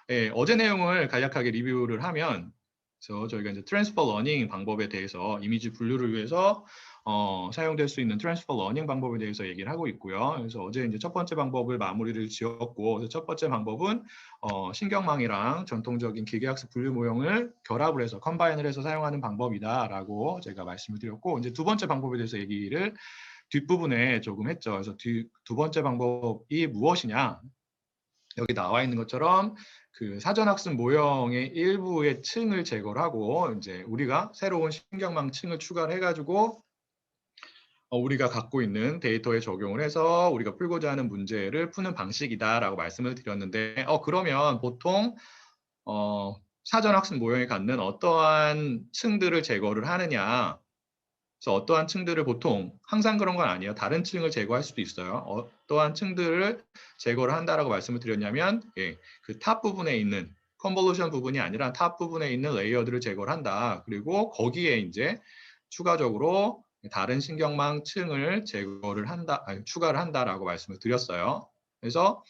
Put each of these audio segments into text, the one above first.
예, 어제 내용을 간략하게 리뷰를 하면, 그래서 저희가 이제 트랜스퍼 러닝 방법에 대해서 이미지 분류를 위해서 사용될 수 있는 트랜스퍼 러닝 방법에 대해서 얘기를 하고 있고요. 그래서 어제 이제 첫 번째 방법을 마무리를 지었고, 그래서 첫 번째 방법은 신경망이랑 전통적인 기계학습 분류 모형을 결합을 해서 컴바인을 해서 사용하는 방법이다라고 제가 말씀을 드렸고, 이제 두 번째 방법에 대해서 얘기를 뒷부분에 조금 했죠. 그래서 두 번째 방법이 무엇이냐? 여기 나와 있는 것처럼 그 사전학습 모형의 일부의 층을 제거를 하고 이제 우리가 새로운 신경망 층을 추가를 해가지고 우리가 갖고 있는 데이터에 적용을 해서 우리가 풀고자 하는 문제를 푸는 방식이다라고 말씀을 드렸는데 그러면 보통 사전학습 모형이 갖는 어떠한 층들을 제거를 하느냐. 그래서 어떠한 층들을 보통 항상 그런 건 아니에요. 다른 층을 제거할 수도 있어요. 어떠한 층들을 제거를 한다라고 말씀을 드렸냐면 그 탑 부분에 있는 컨볼루션 부분이 아니라 탑 부분에 있는 레이어들을 제거를 한다. 그리고 거기에 이제 추가적으로 다른 신경망 층을 제거를 한다, 추가를 한다라고 말씀을 드렸어요. 그래서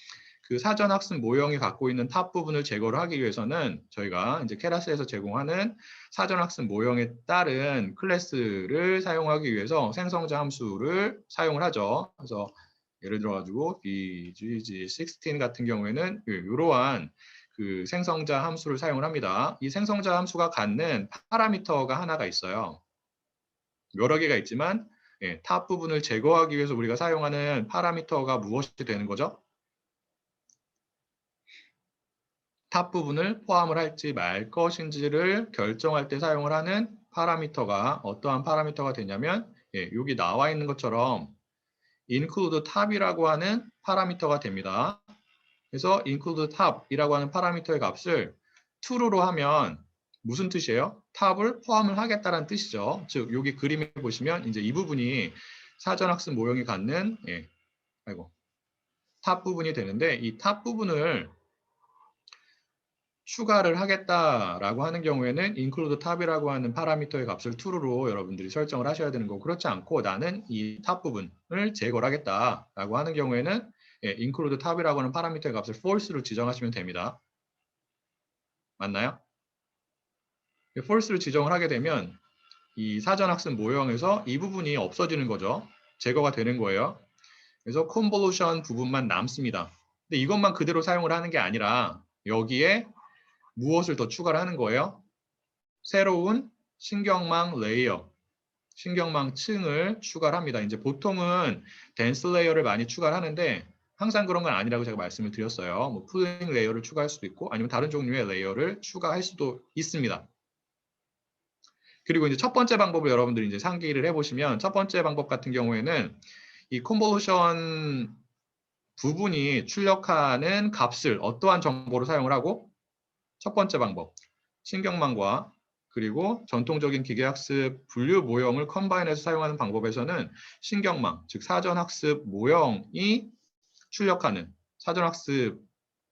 그 사전 학습 모형이 갖고 있는 탑 부분을 제거를 하기 위해서는 저희가 이제 케라스에서 제공하는 사전 학습 모형에 따른 클래스를 사용하기 위해서 생성자 함수를 사용을 하죠. 그래서 예를 들어 가지고 bgg16 같은 경우에는 이러한 그 생성자 함수를 사용을 합니다. 이 생성자 함수가 갖는 파라미터가 하나가 있어요. 여러 개가 있지만 탑 부분을 제거하기 위해서 우리가 사용하는 파라미터가 무엇이 되는 거죠? 탑 부분을 포함을 할지 말 것인지를 결정할 때 사용을 하는 파라미터가 어떠한 파라미터가 되냐면 여기 나와 있는 것처럼 include 탑이라고 하는 파라미터가 됩니다. 그래서 include 탑이라고 하는 파라미터의 값을 true로 하면 무슨 뜻이에요? 탑을 포함을 하겠다는 뜻이죠. 즉 여기 그림에 보시면 이제 이 부분이 사전학습 모형이 갖는 탑 부분이 되는데 이 탑 부분을 추가를 하겠다라고 하는 경우에는 include 탑이라고 하는 파라미터의 값을 true로 여러분들이 설정을 하셔야 되는 거고 그렇지 않고 나는 이 탑 부분을 제거를 하겠다라고 하는 경우에는 include 탑이라고 하는 파라미터의 값을 false로 지정하시면 됩니다. 맞나요? false를 지정을 하게 되면 이 사전학습 모형에서 이 부분이 없어지는 거죠. 제거가 되는 거예요. 그래서 convolution 부분만 남습니다. 근데 이것만 그대로 사용을 하는 게 아니라 여기에 무엇을 더 추가를 하는 거예요? 새로운 신경망 레이어, 신경망 층을 추가를 합니다. 이제 보통은 덴스 레이어를 많이 추가를 하는데 항상 그런 건 아니라고 제가 말씀을 드렸어요. 뭐 풀링 레이어를 추가할 수도 있고 아니면 다른 종류의 레이어를 추가할 수도 있습니다. 그리고 이제 첫 번째 방법을 여러분들이 이제 상기를 해보시면 첫 번째 방법 같은 경우에는 이 컨볼루션 부분이 출력하는 값을 어떠한 정보로 사용을 하고 첫 번째 방법 신경망과 그리고 전통적인 기계학습 분류 모형을 컴바인해서 사용하는 방법에서는 신경망, 즉 사전학습 모형이 출력하는 사전학습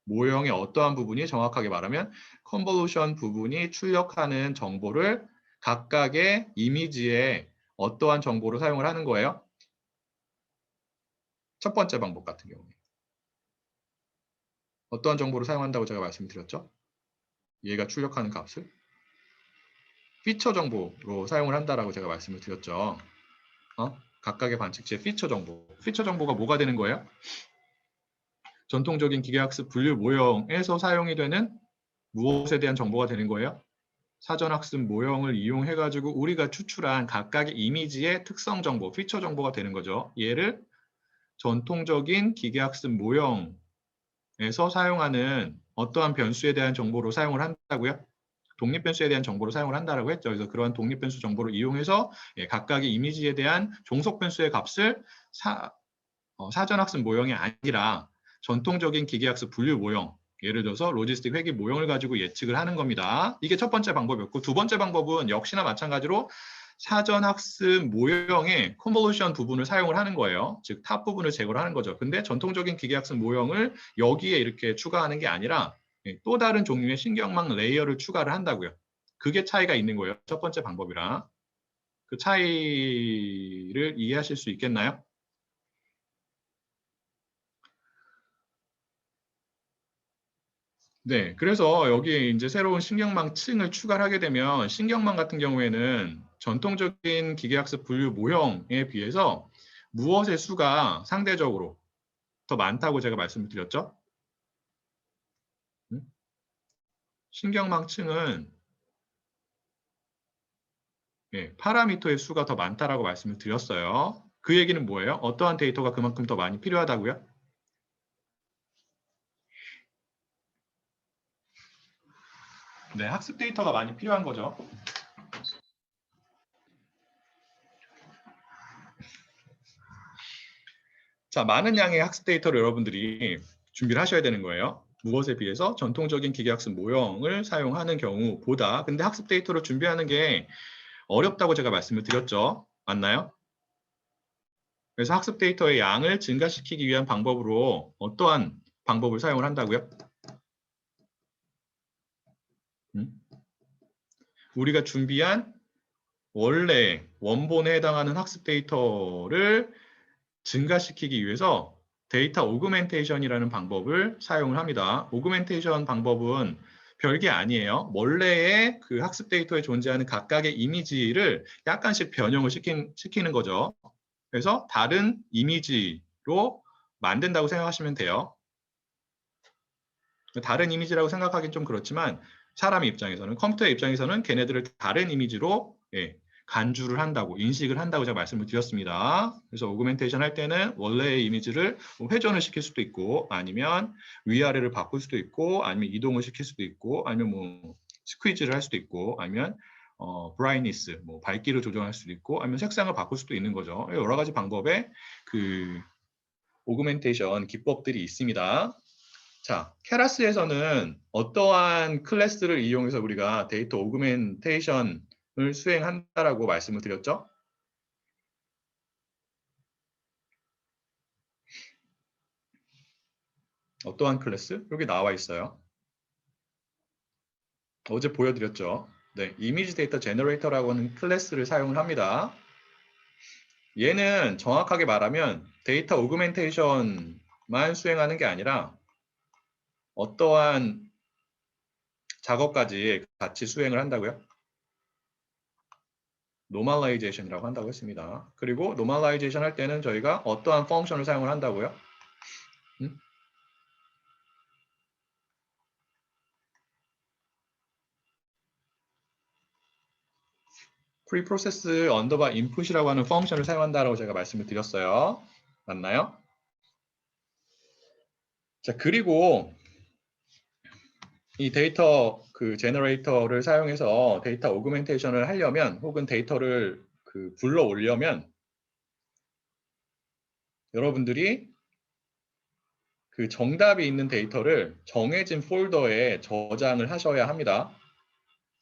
모형의 어떠한 부분이 정확하게 말하면 컨볼루션 부분이 출력하는 정보를 각각의 이미지에 어떠한 정보로 사용을 하는 거예요? 첫 번째 방법 같은 경우에 어떠한 정보를 사용한다고 제가 말씀드렸죠? 얘가 출력하는 값을 피처 정보로 사용을 한다라고 제가 말씀을 드렸죠. 각각의 관측지의 피처 정보. 피처 정보가 뭐가 되는 거예요? 전통적인 기계학습 분류 모형에서 사용이 되는 무엇에 대한 정보가 되는 거예요? 사전학습 모형을 이용해가지고 우리가 추출한 각각의 이미지의 특성 정보, 피처 정보가 되는 거죠. 얘를 전통적인 기계학습 모형에서 사용하는 어떠한 변수에 대한 정보로 사용을 한다고요? 독립변수에 대한 정보로 사용을 한다고 했죠. 그래서 그러한 독립변수 정보를 이용해서 각각의 이미지에 대한 종속변수의 값을 사전학습 모형이 아니라 전통적인 기계학습 분류 모형, 예를 들어서 로지스틱 회귀 모형을 가지고 예측을 하는 겁니다. 이게 첫 번째 방법이었고 두 번째 방법은 역시나 마찬가지로 사전학습 모형의 컨볼루션 부분을 사용을 하는 거예요. 즉 탑 부분을 제거를 하는 거죠. 근데 전통적인 기계학습 모형을 여기에 이렇게 추가하는 게 아니라 또 다른 종류의 신경망 레이어를 추가를 한다고요. 그게 차이가 있는 거예요. 첫 번째 방법이랑. 그 차이를 이해하실 수 있겠나요? 네, 그래서 여기 이제 새로운 신경망층을 추가를 하게 되면 신경망 같은 경우에는 전통적인 기계학습 분류 모형에 비해서 무엇의 수가 상대적으로 더 많다고 제가 말씀을 드렸죠? 신경망층은 파라미터의 수가 더 많다라고 말씀을 드렸어요. 그 얘기는 뭐예요? 어떠한 데이터가 그만큼 더 많이 필요하다고요? 네, 학습 데이터가 많이 필요한 거죠. 자, 많은 양의 학습 데이터를 여러분들이 준비를 하셔야 되는 거예요. 무엇에 비해서 전통적인 기계학습 모형을 사용하는 경우보다. 근데 학습 데이터를 준비하는 게 어렵다고 제가 말씀을 드렸죠. 맞나요? 그래서 학습 데이터의 양을 증가시키기 위한 방법으로 어떠한 방법을 사용을 한다고요? 우리가 준비한 원래 원본에 해당하는 학습 데이터를 증가시키기 위해서 데이터 오그멘테이션이라는 방법을 사용을 합니다. 오그멘테이션 방법은 별게 아니에요. 원래의 그 학습 데이터에 존재하는 각각의 이미지를 약간씩 변형을 시키는 거죠. 그래서 다른 이미지로 만든다고 생각하시면 돼요. 다른 이미지라고 생각하기는 좀 그렇지만 사람의 입장에서는, 컴퓨터의 입장에서는 걔네들을 다른 이미지로 간주를 한다고, 인식을 한다고 제가 말씀을 드렸습니다. 그래서 오그멘테이션 할 때는 원래의 이미지를 회전을 시킬 수도 있고, 아니면 위아래를 바꿀 수도 있고, 아니면 이동을 시킬 수도 있고, 아니면 뭐 스퀴즈를 할 수도 있고, 아니면 브라이니스, 뭐 밝기를 조정할 수도 있고, 아니면 색상을 바꿀 수도 있는 거죠. 여러 가지 방법의 그 오그멘테이션 기법들이 있습니다. 자, 케라스에서는 어떠한 클래스를 이용해서 우리가 데이터 오그멘테이션을 수행한다라고 말씀을 드렸죠? 어떠한 클래스? 여기 나와 있어요. 어제 보여드렸죠? 네, 이미지 데이터 제너레이터라고 하는 클래스를 사용을 합니다. 얘는 정확하게 말하면 데이터 오그멘테이션만 수행하는 게 아니라 어떠한 작업까지 같이 수행을 한다고요? 노멀라이제이션이라고 한다고 했습니다. 그리고 노멀라이제이션 할 때는 저희가 어떠한 펑션을 사용을 한다고요? preprocess underbar input이라고 하는 펑션을 사용한다라고 제가 말씀을 드렸어요. 맞나요? 자, 그리고 이 데이터 그 제너레이터를 사용해서 데이터 오그멘테이션을 하려면 혹은 데이터를 그 불러 오려면 여러분들이 그 정답이 있는 데이터를 정해진 폴더에 저장을 하셔야 합니다.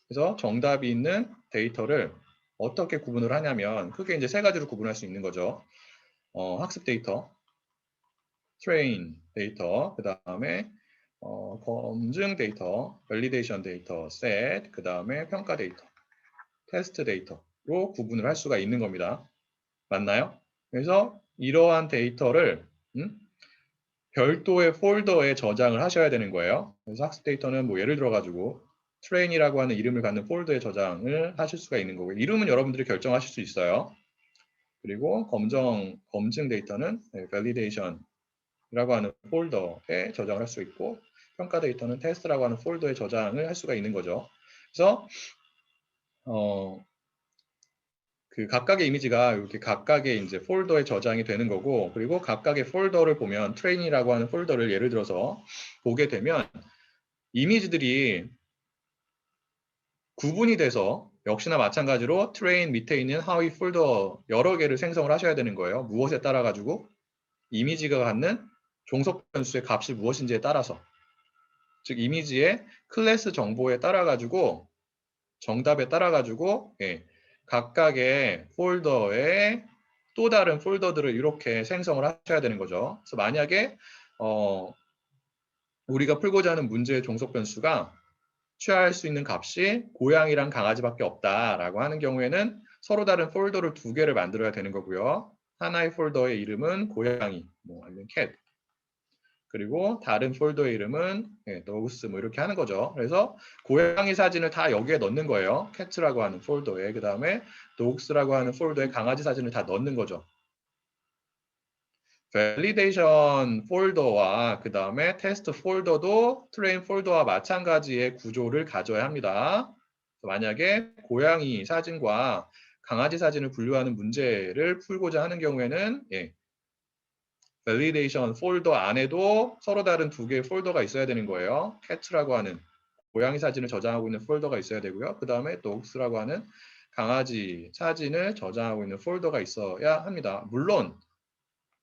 그래서 정답이 있는 데이터를 어떻게 구분을 하냐면 크게 이제 세 가지로 구분할 수 있는 거죠. 학습 데이터, 트레인 데이터, 그 다음에 검증 데이터, 밸리데이션 데이터 셋, 그 다음에 평가 데이터, 테스트 데이터로 구분을 할 수가 있는 겁니다. 맞나요? 그래서 이러한 데이터를 별도의 폴더에 저장을 하셔야 되는 거예요. 그래서 학습 데이터는 뭐 예를 들어 가지고 트레인이라고 하는 이름을 갖는 폴더에 저장을 하실 수가 있는 거고요. 이름은 여러분들이 결정하실 수 있어요. 그리고 검증 데이터는 밸리데이션 이라고 하는 폴더에 저장을 할 수 있고 평가 데이터는 테스트라고 하는 폴더에 저장을 할 수가 있는 거죠. 그래서 그 각각의 이미지가 이렇게 각각의 이제 폴더에 저장이 되는 거고 그리고 각각의 폴더를 보면 트레인이라고 하는 폴더를 예를 들어서 보게 되면 이미지들이 구분이 돼서 역시나 마찬가지로 트레인 밑에 있는 하위 폴더 여러 개를 생성을 하셔야 되는 거예요. 무엇에 따라 가지고 이미지가 갖는 종속 변수의 값이 무엇인지에 따라서 즉 이미지의 클래스 정보에 따라 가지고 정답에 따라 가지고 각각의 폴더에 또 다른 폴더들을 이렇게 생성을 하셔야 되는 거죠. 그래서 만약에 우리가 풀고자 하는 문제의 종속 변수가 취할 수 있는 값이 고양이랑 강아지밖에 없다라고 하는 경우에는 서로 다른 폴더를 두 개를 만들어야 되는 거고요. 하나의 폴더의 이름은 고양이, 뭐 아니면 cat. 그리고 다른 폴더의 이름은 dogs 뭐 이렇게 하는 거죠. 그래서 고양이 사진을 다 여기에 넣는 거예요. cat라고 하는 폴더에. 그 다음에 dogs라고 하는 폴더에 강아지 사진을 다 넣는 거죠. 밸리데이션 폴더와 그 다음에 테스트 폴더도 트레인 폴더와 마찬가지의 구조를 가져야 합니다. 만약에 고양이 사진과 강아지 사진을 분류하는 문제를 풀고자 하는 경우에는 밸리데이션 폴더 안에도 서로 다른 두 개의 폴더가 있어야 되는 거예요. cat라고 하는 고양이 사진을 저장하고 있는 폴더가 있어야 되고요. 그 다음에 dogs라고 하는 강아지 사진을 저장하고 있는 폴더가 있어야 합니다. 물론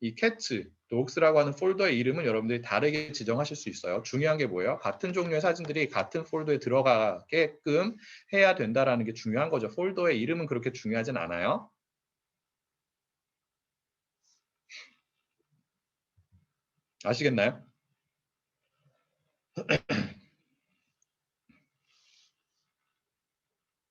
이 cat, dogs라고 하는 폴더의 이름은 여러분들이 다르게 지정하실 수 있어요. 중요한 게 뭐예요? 같은 종류의 사진들이 같은 폴더에 들어가게끔 해야 된다는 게 중요한 거죠. 폴더의 이름은 그렇게 중요하진 않아요. 아시겠나요?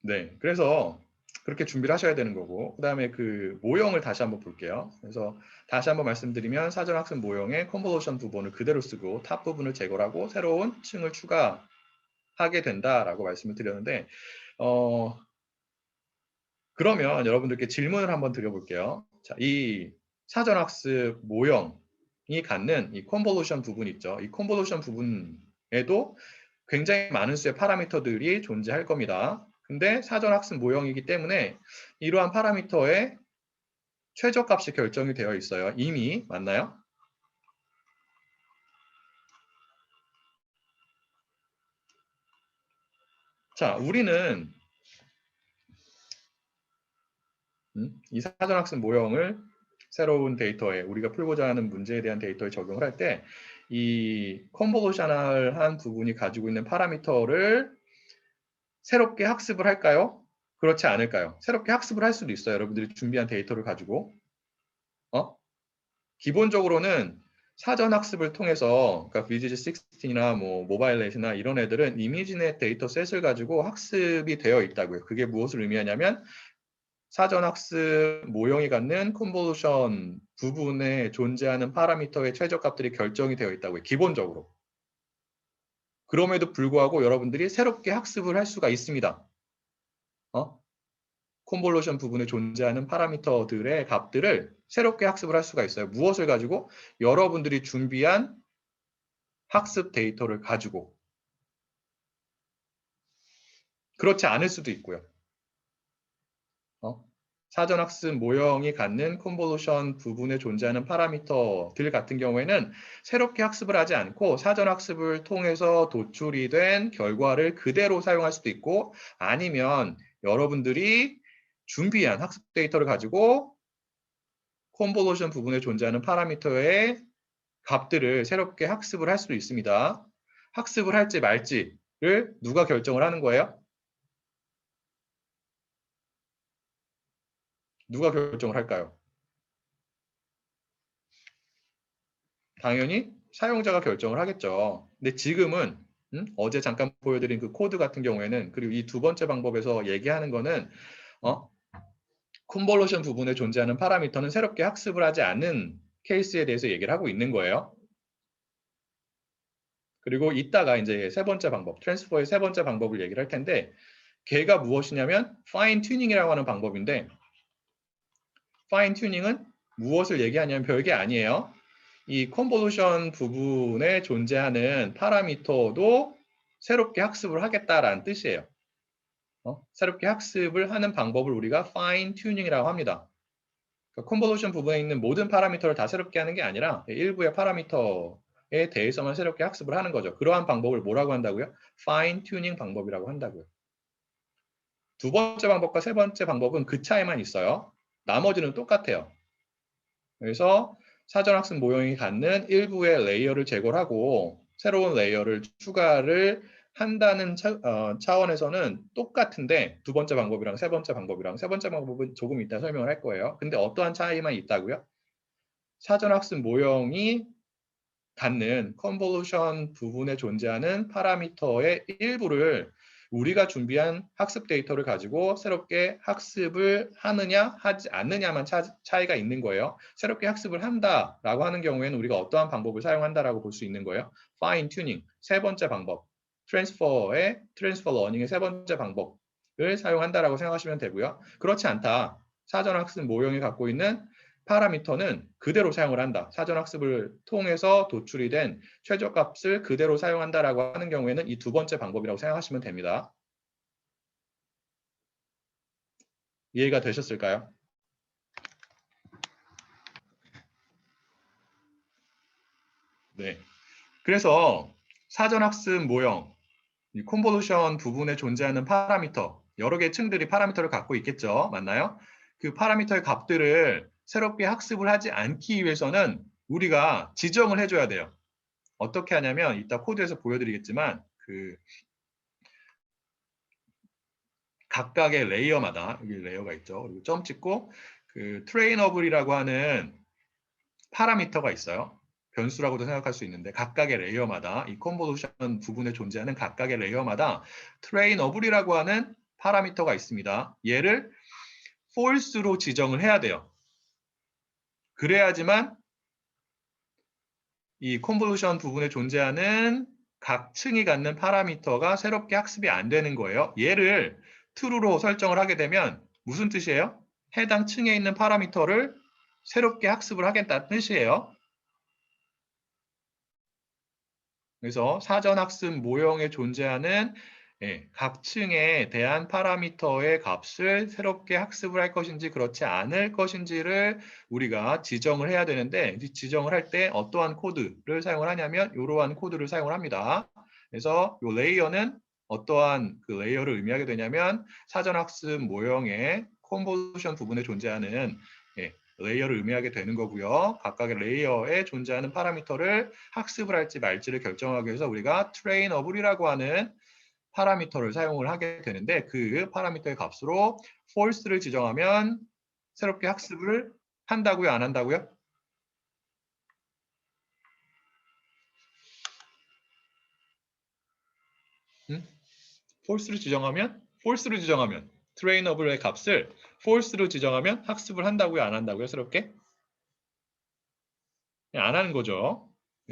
네, 그래서 그렇게 준비를 하셔야 되는 거고, 그 다음에 그 모형을 다시 한번 볼게요. 그래서 다시 한번 말씀드리면 사전학습 모형의 컨볼루션 부분을 그대로 쓰고 탑 부분을 제거를 하고 새로운 층을 추가하게 된다라고 말씀을 드렸는데, 그러면 여러분들께 질문을 한번 드려볼게요. 자, 이 사전학습 모형이 갖는 이 컨볼루션 부분 있죠. 이 컨볼루션 부분에도 굉장히 많은 수의 파라미터들이 존재할 겁니다. 근데 사전학습 모형이기 때문에 이러한 파라미터의 최저값이 결정이 되어 있어요. 이미 맞나요? 자, 우리는 이 사전학습 모형을 새로운 데이터에 우리가 풀고자 하는 문제에 대한 데이터에 적용을 할 때 이 컨볼루셔널한 부분이 가지고 있는 파라미터를 새롭게 학습을 할까요? 그렇지 않을까요? 새롭게 학습을 할 수도 있어요. 여러분들이 준비한 데이터를 가지고. 기본적으로는 사전 학습을 통해서 그러니까 BGG16이나 뭐 모바일넷이나 이런 애들은 이미지넷 데이터셋을 가지고 학습이 되어 있다고요. 그게 무엇을 의미하냐면 사전 학습 모형이 갖는 컨볼루션 부분에 존재하는 파라미터의 최저값들이 결정이 되어 있다고요. 기본적으로. 그럼에도 불구하고 여러분들이 새롭게 학습을 할 수가 있습니다. 컨볼루션 부분에 존재하는 파라미터들의 값들을 새롭게 학습을 할 수가 있어요. 무엇을 가지고? 여러분들이 준비한 학습 데이터를 가지고. 그렇지 않을 수도 있고요. 사전학습 모형이 갖는 컨볼루션 부분에 존재하는 파라미터들 같은 경우에는 새롭게 학습을 하지 않고 사전학습을 통해서 도출이 된 결과를 그대로 사용할 수도 있고 아니면 여러분들이 준비한 학습 데이터를 가지고 컨볼루션 부분에 존재하는 파라미터의 값들을 새롭게 학습을 할 수도 있습니다. 학습을 할지 말지를 누가 결정을 하는 거예요? 누가 결정을 할까요? 당연히 사용자가 결정을 하겠죠. 근데 지금은 어제 잠깐 보여드린 그 코드 같은 경우에는 그리고 이 두 번째 방법에서 얘기하는 거는 컨볼루션 부분에 존재하는 파라미터는 새롭게 학습을 하지 않는 케이스에 대해서 얘기를 하고 있는 거예요. 그리고 이따가 이제 세 번째 방법, 트랜스퍼의 세 번째 방법을 얘기를 할 텐데 걔가 무엇이냐면 파인 튜닝이라고 하는 방법인데 파인 튜닝은 무엇을 얘기하냐면 별게 아니에요. 이 컨볼루션 부분에 존재하는 파라미터도 새롭게 학습을 하겠다라는 뜻이에요. 새롭게 학습을 하는 방법을 우리가 fine tuning이라고 합니다. 그러니까 컨볼루션 부분에 있는 모든 파라미터를 다 새롭게 하는 게 아니라 일부의 파라미터에 대해서만 새롭게 학습을 하는 거죠. 그러한 방법을 뭐라고 한다고요? fine tuning 방법이라고 한다고요. 두 번째 방법과 세 번째 방법은 그 차이만 있어요. 나머지는 똑같아요. 그래서 사전학습 모형이 갖는 일부의 레이어를 제거를 하고 새로운 레이어를 추가를 한다는 차원에서는 똑같은데 두 번째 방법이랑 세 번째 방법은 조금 이따 설명을 할 거예요. 근데 어떠한 차이만 있다고요? 사전학습 모형이 갖는 컨볼루션 부분에 존재하는 파라미터의 일부를 우리가 준비한 학습 데이터를 가지고 새롭게 학습을 하느냐 하지 않느냐만 차이가 있는 거예요. 새롭게 학습을 한다라고 하는 경우에는 우리가 어떠한 방법을 사용한다라고 볼 수 있는 거예요. Fine tuning, 세 번째 방법. 트랜스퍼 러닝의 세 번째 방법을 사용한다라고 생각하시면 되고요. 그렇지 않다. 사전학습 모형이 갖고 있는 파라미터는 그대로 사용을 한다. 사전학습을 통해서 도출이 된 최저값을 그대로 사용한다라고 하는 경우에는 이 두 번째 방법이라고 생각하시면 됩니다. 이해가 되셨을까요? 네. 그래서 사전학습 모형, 이 컨볼루션 부분에 존재하는 파라미터, 여러 개의 층들이 파라미터를 갖고 있겠죠. 맞나요? 그 파라미터의 값들을 새롭게 학습을 하지 않기 위해서는 우리가 지정을 해줘야 돼요. 어떻게 하냐면 이따 코드에서 보여드리겠지만 그 각각의 레이어마다 여기 레이어가 있죠. 그리고 점 찍고 그 트레이너블이라고 하는 파라미터가 있어요. 변수라고도 생각할 수 있는데 각각의 레이어마다 이 컨볼루션 부분에 존재하는 각각의 레이어마다 트레이너블이라고 하는 파라미터가 있습니다. 얘를 false로 지정을 해야 돼요. 그래야지만 이 컨볼루션 부분에 존재하는 각 층이 갖는 파라미터가 새롭게 학습이 안 되는 거예요. 얘를 true로 설정을 하게 되면 무슨 뜻이에요? 해당 층에 있는 파라미터를 새롭게 학습을 하겠다는 뜻이에요. 그래서 사전학습 모형에 존재하는 각 층에 대한 파라미터의 값을 새롭게 학습을 할 것인지 그렇지 않을 것인지를 우리가 지정을 해야 되는데 지정을 할 때 어떠한 코드를 사용을 하냐면 이러한 코드를 사용을 합니다. 그래서 이 레이어는 어떠한 그 레이어를 의미하게 되냐면 사전학습 모형의 컨볼루션 부분에 존재하는 레이어를 의미하게 되는 거고요. 각각의 레이어에 존재하는 파라미터를 학습을 할지 말지를 결정하기 위해서 우리가 trainable이라고 하는 파라미터를 사용을 하게 되는데 그 파라미터의 값으로 false를 지정하면 새롭게 학습을 한다고요? 안 한다고요? false를 지정하면 trainable의 값을 false로 지정하면 학습을 한다고요? 안 한다고요? 새롭게? 안 하는 거죠.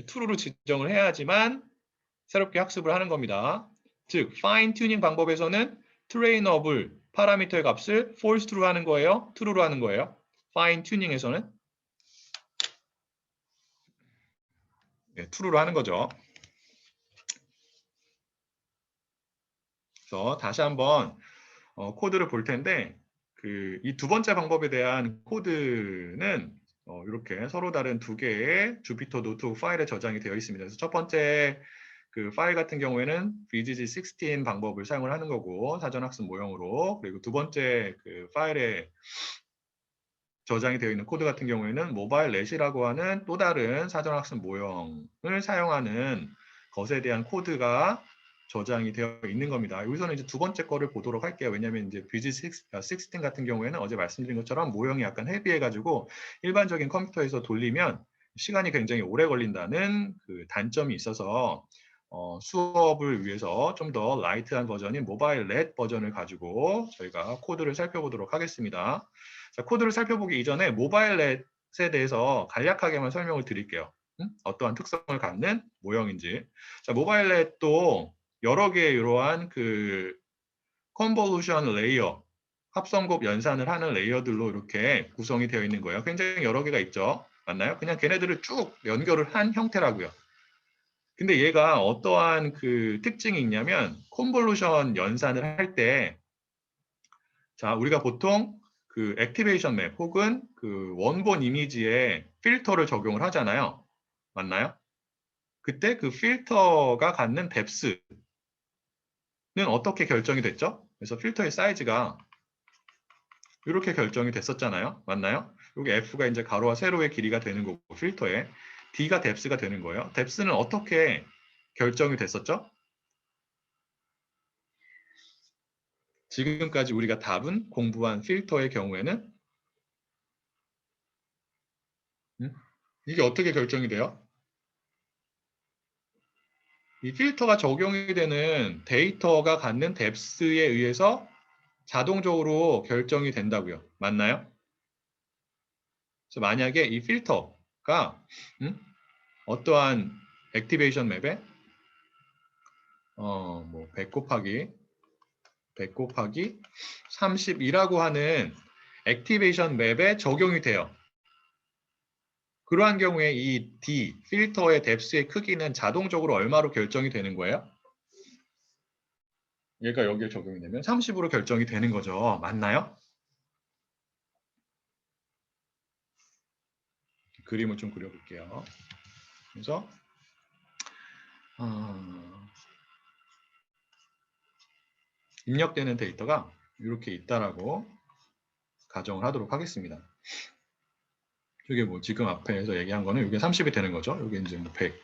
true로 지정을 해야지만 새롭게 학습을 하는 겁니다. 즉, fine tuning 방법에서는 trainable 파라미터의 값을 false로 하는 거예요? true로 하는 거예요? fine tuning에서는 true로 하는 거죠. 그래서 다시 한번 코드를 볼 텐데 이 두 번째 방법에 대한 코드는 이렇게 서로 다른 두 개의 주피터 노트북 파일에 저장이 되어 있습니다. 그래서 첫 번째 그 파일 같은 경우에는 VGG16 방법을 사용을 하는 거고 사전학습 모형으로, 그리고 두 번째 그 파일에 저장이 되어 있는 코드 같은 경우에는 모바일 넷이라고 하는 또 다른 사전학습 모형을 사용하는 것에 대한 코드가 저장이 되어 있는 겁니다. 여기서는 이제 두 번째 거를 보도록 할게요. 왜냐하면 이제 VG16 같은 경우에는 어제 말씀드린 것처럼 모형이 약간 헤비해가지고 일반적인 컴퓨터에서 돌리면 시간이 굉장히 오래 걸린다는 그 단점이 있어서 수업을 위해서 좀 더 라이트한 버전인 모바일 넷 버전을 가지고 저희가 코드를 살펴보도록 하겠습니다. 자, 코드를 살펴보기 이전에 모바일 넷에 대해서 간략하게만 설명을 드릴게요. 어떠한 특성을 갖는 모형인지. 자, 모바일 넷도 여러 개의 이러한 그 컨볼루션 레이어, 합성곱 연산을 하는 레이어들로 이렇게 구성이 되어 있는 거예요. 굉장히 여러 개가 있죠. 맞나요? 그냥 걔네들을 쭉 연결을 한 형태라고요. 근데 얘가 어떠한 그 특징이 있냐면 컨볼루션 연산을 할 때, 자, 우리가 보통 그 액티베이션 맵 혹은 그 원본 이미지에 필터를 적용을 하잖아요. 맞나요? 그때 그 필터가 갖는 뎁스는 어떻게 결정이 됐죠? 그래서 필터의 사이즈가 이렇게 결정이 됐었잖아요. 맞나요? 여기 F가 이제 가로와 세로의 길이가 되는 거고 필터에 D가 뎁스가 되는 거예요. 뎁스는 어떻게 결정이 됐었죠? 지금까지 우리가 답은 공부한 필터의 경우에는 이게 어떻게 결정이 돼요? 이 필터가 적용이 되는 데이터가 갖는 뎁스에 의해서 자동적으로 결정이 된다고요. 맞나요? 그래서 만약에 이 필터가 어떠한 액티베이션 맵에 뭐 100 곱하기 32라고 하는 액티베이션 맵에 적용이 돼요. 그러한 경우에 이 D, 필터의 뎁스의 크기는 자동적으로 얼마로 결정이 되는 거예요? 얘가 여기에 적용이 되면 30으로 결정이 되는 거죠. 맞나요? 그림을 좀 그려볼게요. 그래서 입력되는 데이터가 이렇게 있다라고 가정을 하도록 하겠습니다. 이게 뭐 지금 앞에서 얘기한 거는 이게 30이 되는 거죠. 이게 이제 뭐 100,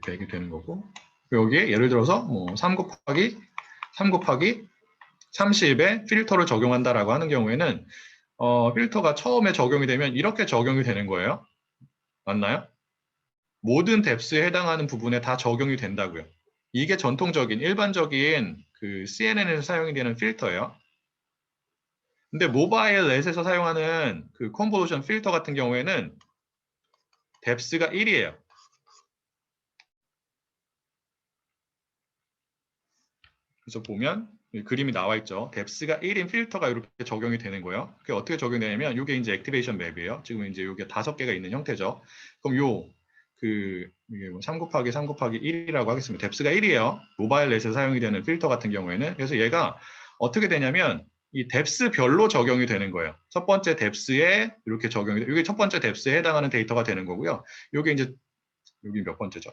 100이 되는 거고 여기에 예를 들어서 뭐 3 곱하기 30에 필터를 적용한다라고 하는 경우에는 필터가 처음에 적용이 되면 이렇게 적용이 되는 거예요. 맞나요? 모든 뎁스에 해당하는 부분에 다 적용이 된다고요. 이게 전통적인 일반적인 그 CNN에서 사용이 되는 필터예요. 근데 모바일 넷에서 사용하는 그 컨볼루션 필터 같은 경우에는 뎁스가 1이에요. 그래서 보면 그림이 나와 있죠. 뎁스가 1인 필터가 이렇게 적용이 되는 거예요. 그게 어떻게 적용되냐면 이게 이제 액티베이션 맵이에요. 지금 이제 이게 5개가 있는 형태죠. 그럼 이게 뭐 3 곱하기 1이라고 하겠습니다. 뎁스가 1이에요. 모바일 넷에서 사용이 되는 필터 같은 경우에는. 그래서 얘가 어떻게 되냐면 이 뎁스별로 적용이 되는 거예요. 첫 번째 뎁스에 이렇게 적용이 돼. 이게 첫 번째 뎁스에 해당하는 데이터가 되는 거고요. 이게 이제 여기 몇 번째죠?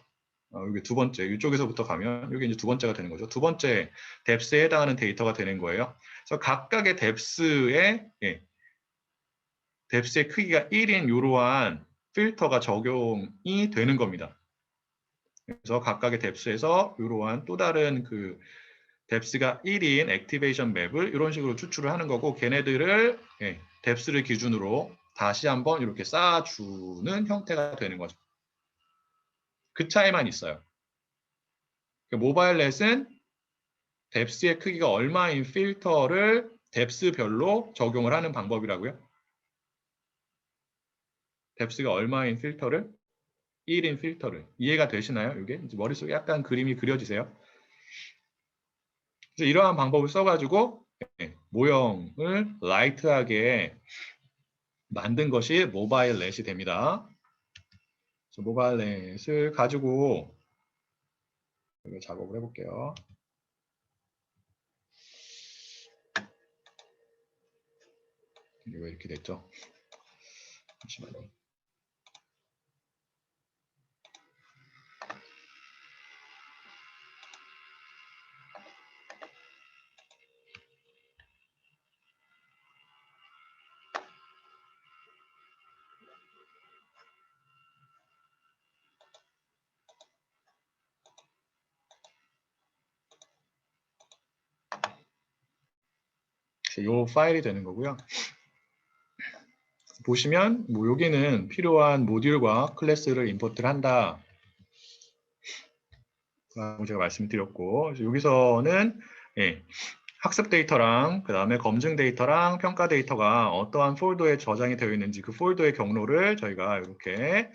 여기 두 번째, 이쪽에서부터 가면 여기 이제 두 번째가 되는 거죠. 두 번째 뎁스에 해당하는 데이터가 되는 거예요. 그래서 각각의 뎁스의 크기가 1인 이러한 필터가 적용이 되는 겁니다. 그래서 각각의 뎁스에서 이러한 또 다른 그 뎁스가 1인 액티베이션 맵을 이런 식으로 추출을 하는 거고 걔네들을 뎁스를 기준으로 다시 한번 이렇게 쌓아주는 형태가 되는 거죠. 그 차이만 있어요. 모바일 넷은 뎁스의 크기가 얼마인 필터를 뎁스별로 적용을 하는 방법이라고요. 뎁스가 얼마인 필터를 1인 필터를 이해가 되시나요? 이게 이제 머릿속에 약간 그림이 그려지세요? 그래서 이러한 방법을 써가지고 모형을 라이트하게 만든 것이 모바일 넷이 됩니다. 그래서 모바일 넷을 가지고 작업을 해볼게요. 이거 이렇게 됐죠? 잠시만요. 이 파일이 되는 거고요. 보시면 뭐 여기는 필요한 모듈과 클래스를 임포트를 한다 라고 제가 말씀드렸고 여기서는 학습 데이터랑 그 다음에 검증 데이터랑 평가 데이터가 어떠한 폴더에 저장이 되어 있는지 그 폴더의 경로를 저희가 이렇게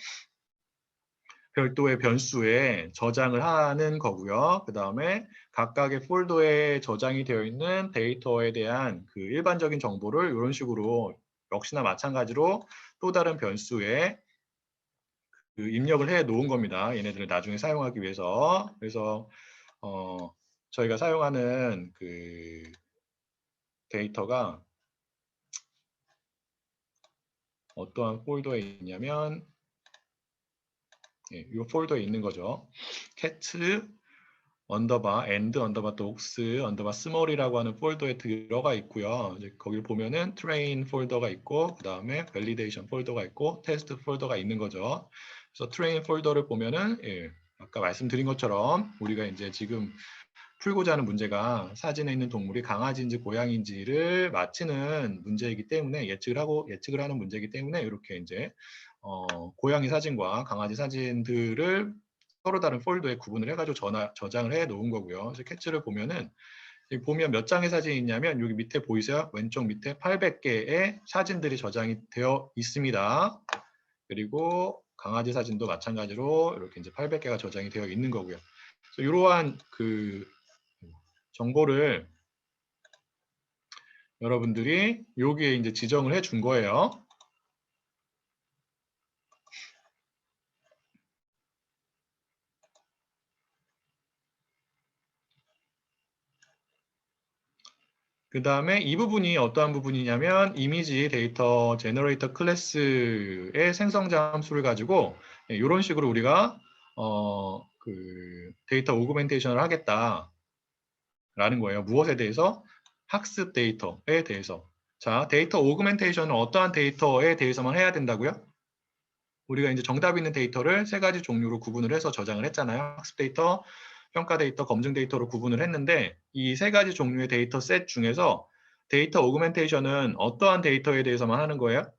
별도의 변수에 저장을 하는 거고요. 그 다음에 각각의 폴더에 저장이 되어 있는 데이터에 대한 그 일반적인 정보를 이런 식으로 역시나 마찬가지로 또 다른 변수에 그 입력을 해 놓은 겁니다. 얘네들을 나중에 사용하기 위해서. 그래서 저희가 사용하는 그 데이터가 어떠한 폴더에 있냐면 이 폴더에 있는 거죠. cat 언더바 and 언더바 dogs 언더바 small이라고 하는 폴더에 들어가 있고요. 이제 거기를 보면은 train 폴더가 있고 그 다음에 validation 폴더가 있고 test 폴더가 있는 거죠. 그래서 train 폴더를 보면은 아까 말씀드린 것처럼 우리가 이제 지금 풀고자 하는 문제가 사진에 있는 동물이 강아지인지 고양이인지를 맞히는 문제이기 때문에 예측을 하는 문제이기 때문에 이렇게 이제 고양이 사진과 강아지 사진들을 서로 다른 폴더에 구분을 해가지고 저장을 해 놓은 거고요. 그래서 캐치를 보면은 여기 보면 몇 장의 사진이 있냐면 여기 밑에 보이세요? 왼쪽 밑에 800개의 사진들이 저장이 되어 있습니다. 그리고 강아지 사진도 마찬가지로 이렇게 이제 800개가 저장이 되어 있는 거고요. 그래서 이러한 그 정보를 여러분들이 여기에 이제 지정을 해 준 거예요. 그 다음에 이 부분이 어떠한 부분이냐면 이미지 데이터 제너레이터 클래스의 생성자 함수를 가지고 이런 식으로 우리가 그 데이터 오그멘테이션을 하겠다라는 거예요. 무엇에 대해서? 학습 데이터에 대해서. 자, 데이터 오그멘테이션은 어떠한 데이터에 대해서만 해야 된다고요? 우리가 이제 정답 있는 데이터를 세 가지 종류로 구분을 해서 저장을 했잖아요. 학습 데이터, 평가 데이터, 검증 데이터로 구분을 했는데 이 세 가지 종류의 데이터 셋 중에서 데이터 오그멘테이션은 어떠한 데이터에 대해서만 하는 거예요?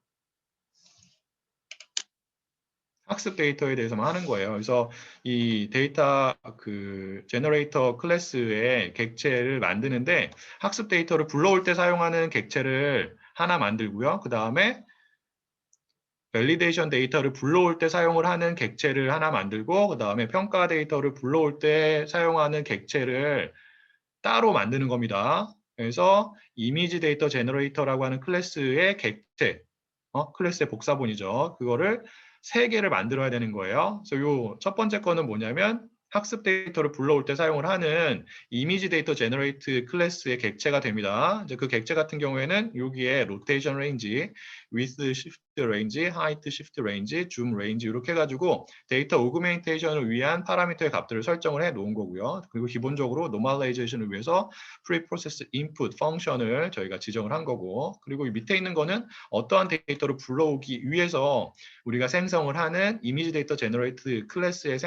학습 데이터에 대해서만 하는 거예요. 그래서 이 데이터 그 제너레이터 클래스의 객체를 만드는데 학습 데이터를 불러올 때 사용하는 객체를 하나 만들고요. 그 다음에 밸리데이션 데이터를 불러올 때 사용을 하는 객체를 하나 만들고 그 다음에 평가 데이터를 불러올 때 사용하는 객체를 따로 만드는 겁니다. 그래서 이미지 데이터 제너레이터라고 하는 클래스의 객체, 클래스의 복사본이죠. 그거를 세 개를 만들어야 되는 거예요. 그래서 요 첫 번째 거는 뭐냐면 학습 데이터를 불러올 때 사용을 하는 이미지 데이터 제너레이트 클래스의 객체가 됩니다. 이제 그 객체 같은 경우에는 여기에 로테이션 레인지, width shift range, height shift range, zoom range 이렇게 해가지고 데이터 오그멘테이션을 위한 파라미터의 값들을 설정을 해 놓은 거고요. 그리고 기본적으로 노멀라이제이션을 위해서 프리프로세스 인풋 펑션을 저희가 지정을 한 거고, 그리고 이 밑에 있는 거는 어떠한 데이터를 불러오기 위해서 우리가 생성을 하는 이미지 데이터 제너레이트 클래스의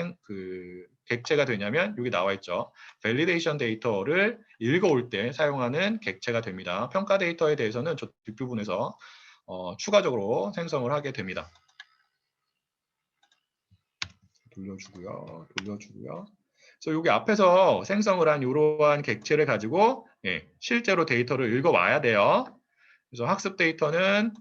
객체가 되냐면 여기 나와 있죠. 밸리데이션 데이터를 읽어올 때 사용하는 객체가 됩니다. 평가 데이터에 대해서는 저 뒷부분에서 추가적으로 생성을 하게 됩니다. 돌려주고요. 그래서 여기 앞에서 생성을 한 이러한 객체를 가지고 실제로 데이터를 읽어와야 돼요. 그래서 학습 데이터는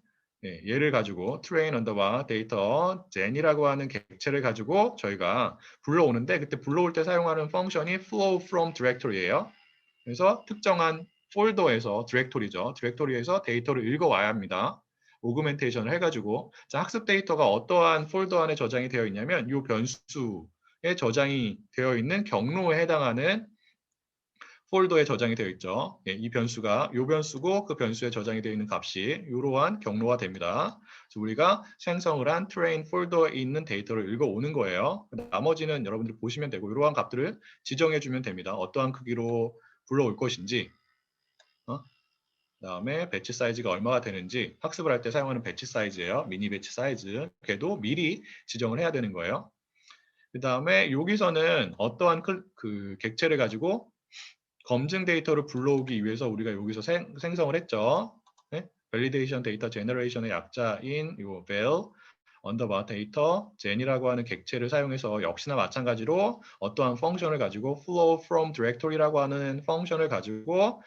얘를 가지고 train underbar 데이터 gen이라고 하는 객체를 가지고 저희가 불러오는데 그때 불러올 때 사용하는 펑션이 flow from directory예요. 그래서 특정한 폴더에서 디렉토리죠. 디렉토리에서 데이터를 읽어와야 합니다. 오그멘테이션을 해가지고 자, 학습 데이터가 어떠한 폴더 안에 저장이 되어 있냐면 이 변수에 저장이 되어 있는 경로에 해당하는 폴더에 저장이 되어 있죠. 이 변수가 이 변수고 그 변수에 저장이 되어 있는 값이 이러한 경로가 됩니다. 그래서 우리가 생성을 한 트레인 폴더에 있는 데이터를 읽어오는 거예요. 나머지는 여러분들 보시면 되고 이러한 값들을 지정해 주면 됩니다. 어떠한 크기로 불러올 것인지, 그다음에 배치 사이즈가 얼마가 되는지 학습을 할 때 사용하는 배치 사이즈예요. 미니 배치 사이즈. 걔도 미리 지정을 해야 되는 거예요. 그다음에 여기서는 어떠한 그 객체를 가지고 검증 데이터를 불러오기 위해서 우리가 여기서 생성을 했죠. 네? 밸리데이션 데이터 제너레이션의 약자인 이 val 언더바 데이터 gen이라고 하는 객체를 사용해서 역시나 마찬가지로 어떠한 펑션을 가지고 flow from directory라고 하는 펑션을 가지고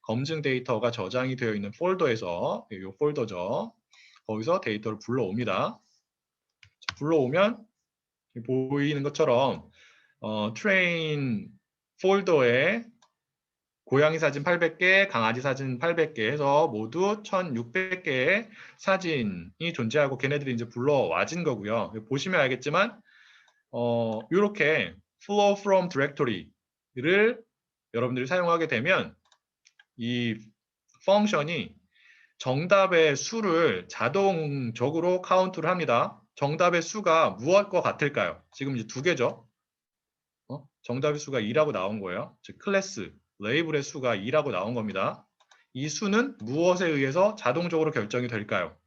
검증 데이터가 저장이 되어 있는 폴더에서 이 폴더죠. 거기서 데이터를 불러옵니다. 불러오면 보이는 것처럼 train 폴더에 고양이 사진 800개, 강아지 사진 800개 해서 모두 1600개의 사진이 존재하고 걔네들이 이제 불러와진 거고요. 보시면 알겠지만 이렇게 flow from directory를 여러분들이 사용하게 되면 이 펑션이 정답의 수를 자동적으로 카운트를 합니다. 정답의 수가 무엇과 같을까요? 지금 이제 두 개죠. 정답의 수가 2라고 나온 거예요. 즉 클래스, 레이블의 수가 2라고 나온 겁니다. 이 수는 무엇에 의해서 자동적으로 결정이 될까요?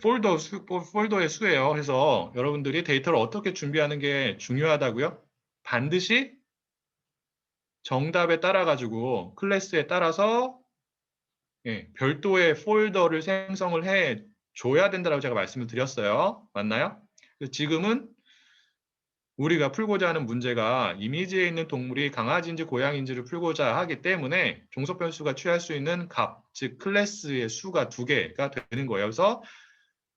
폴더의 수예요. 그래서 여러분들이 데이터를 어떻게 준비하는 게 중요하다고요? 반드시 정답에 따라 가지고 클래스에 따라서 별도의 폴더를 생성을 해 줘야 된다고 제가 말씀을 드렸어요. 맞나요? 지금은 우리가 풀고자 하는 문제가 이미지에 있는 동물이 강아지인지 고양이인지를 풀고자 하기 때문에 종속 변수가 취할 수 있는 값, 즉 클래스의 수가 2개가 되는 거예요. 그래서